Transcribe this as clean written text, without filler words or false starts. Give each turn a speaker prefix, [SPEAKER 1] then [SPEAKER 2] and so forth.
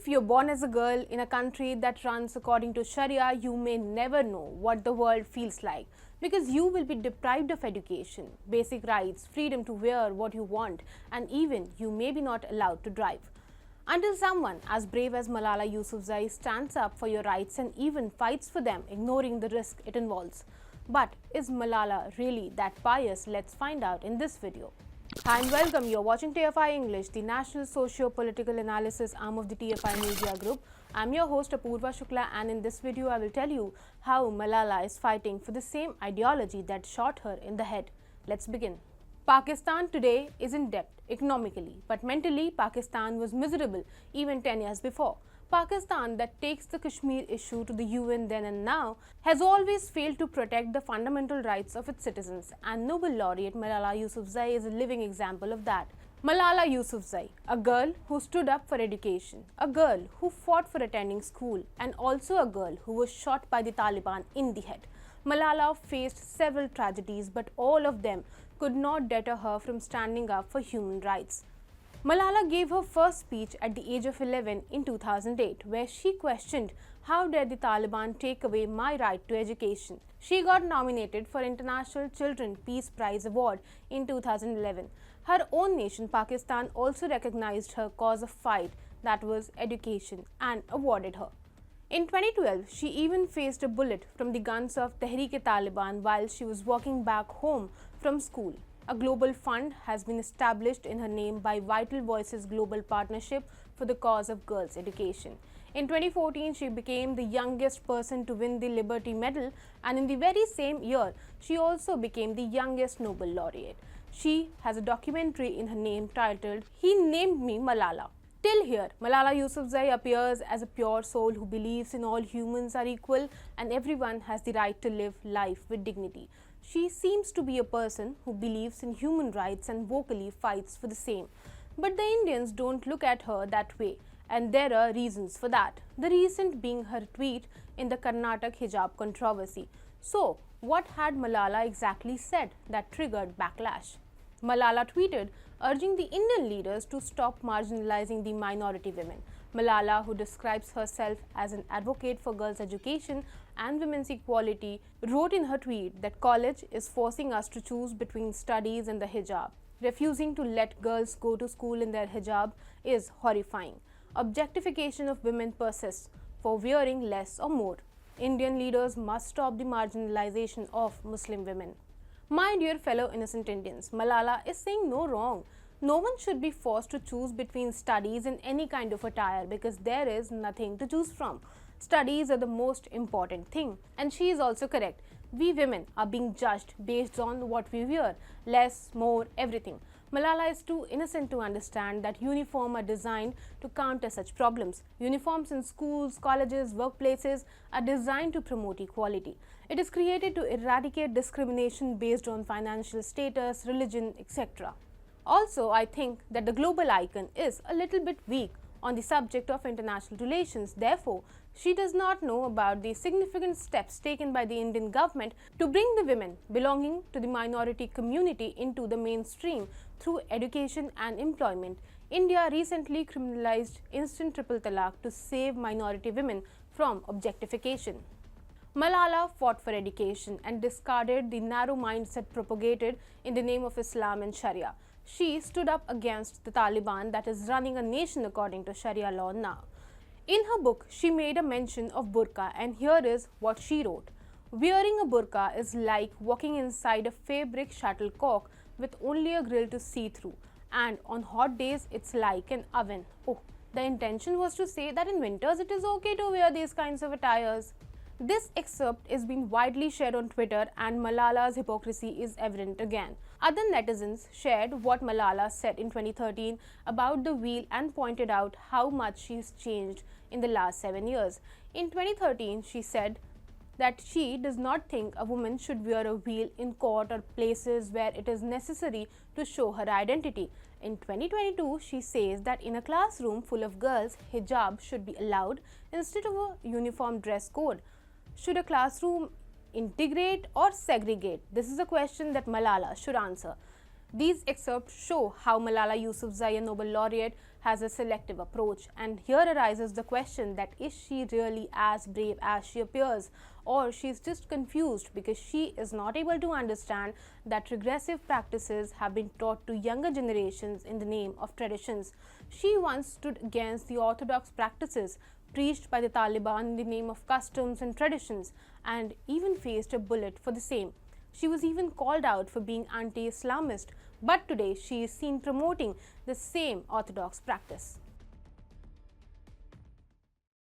[SPEAKER 1] If you're born as a girl in a country that runs according to Sharia, you may never know what the world feels like because you will be deprived of education, basic rights, freedom to wear what you want, and even you may be not allowed to drive. Until someone as brave as Malala Yousafzai stands up for your rights and even fights for them, ignoring the risk it involves. But is Malala really that pious? Let's find out in this video. Hi and welcome, you're watching TFI English, the National Socio-Political Analysis arm of the TFI Media Group. I'm your host Apurva Shukla, and in this video I will tell you how Malala is fighting for the same ideology that shot her in the head. Let's begin. Pakistan today is in debt economically, but mentally Pakistan was miserable even 10 years before. Pakistan, that takes the Kashmir issue to the UN then and now, has always failed to protect the fundamental rights of its citizens, and Nobel laureate Malala Yousafzai is a living example of that. Malala Yousafzai, a girl who stood up for education, a girl who fought for attending school, and also a girl who was shot by the Taliban in the head. Malala faced several tragedies, but all of them could not deter her from standing up for human rights. Malala gave her first speech at the age of 11 in 2008, where she questioned how dare the Taliban take away my right to education. She got nominated for International Children Peace Prize Award in 2011. Her own nation, Pakistan, also recognized her cause of fight, that was education, and awarded her. In 2012, she even faced a bullet from the guns of Tehreek-e-Taliban while she was walking back home from school. A global fund has been established in her name by Vital Voices Global Partnership for the cause of girls' education. In 2014, she became the youngest person to win the Liberty Medal, and in the very same year, she also became the youngest Nobel laureate. She has a documentary in her name titled "He Named Me Malala." Till here, Malala Yousafzai appears as a pure soul who believes in all humans are equal and everyone has the right to live life with dignity. She seems to be a person who believes in human rights and vocally fights for the same. But the Indians don't look at her that way, and there are reasons for that. The recent being her tweet in the Karnataka hijab controversy. So, what had Malala exactly said that triggered backlash? Malala tweeted urging the Indian leaders to stop marginalizing the minority women. Malala, who describes herself as an advocate for girls' education and women's equality, wrote in her tweet that college is forcing us to choose between studies and the hijab. Refusing to let girls go to school in their hijab is horrifying. Objectification of women persists for wearing less or more. Indian leaders must stop the marginalization of Muslim women. My dear fellow innocent Indians, Malala is saying no wrong. No one should be forced to choose between studies and any kind of attire because there is nothing to choose from. Studies are the most important thing, and she is also correct. We women are being judged based on what we wear, less, more, everything. Malala is too innocent to understand that uniforms are designed to counter such problems. Uniforms in schools, colleges, workplaces are designed to promote equality. It is created to eradicate discrimination based on financial status, religion, etc. Also, I think that the global icon is a little bit weak on the subject of international relations. Therefore, she does not know about the significant steps taken by the Indian government to bring the women belonging to the minority community into the mainstream through education and employment. India recently criminalized instant triple talaq to save minority women from objectification. Malala fought for education and discarded the narrow mindset propagated in the name of Islam and Sharia. She stood up against the Taliban that is running a nation according to Sharia law now. In her book, she made a mention of burqa, and here is what she wrote. Wearing a burqa is like walking inside a fabric shuttlecock with only a grill to see through, and on hot days it's like an oven. Oh, the intention was to say that in winters it is okay to wear these kinds of attires. This excerpt is being widely shared on Twitter, and Malala's hypocrisy is evident again. Other netizens shared what Malala said in 2013 about the wheel and pointed out how much she has changed in the last 7 years. In 2013, she said that she does not think a woman should wear a wheel in court or places where it is necessary to show her identity. In 2022, she says that in a classroom full of girls, hijab should be allowed instead of a uniform dress code. Should a classroom integrate or segregate? This is a question that Malala should answer. These excerpts show how Malala Yousafzai, a Nobel laureate, has a selective approach. And here arises the question that is she really as brave as she appears, or she is just confused because she is not able to understand that regressive practices have been taught to younger generations in the name of traditions. She once stood against the orthodox practices preached by the Taliban in the name of customs and traditions, and even faced a bullet for the same. She was even called out for being anti-Islamist, but today she is seen promoting the same orthodox practice.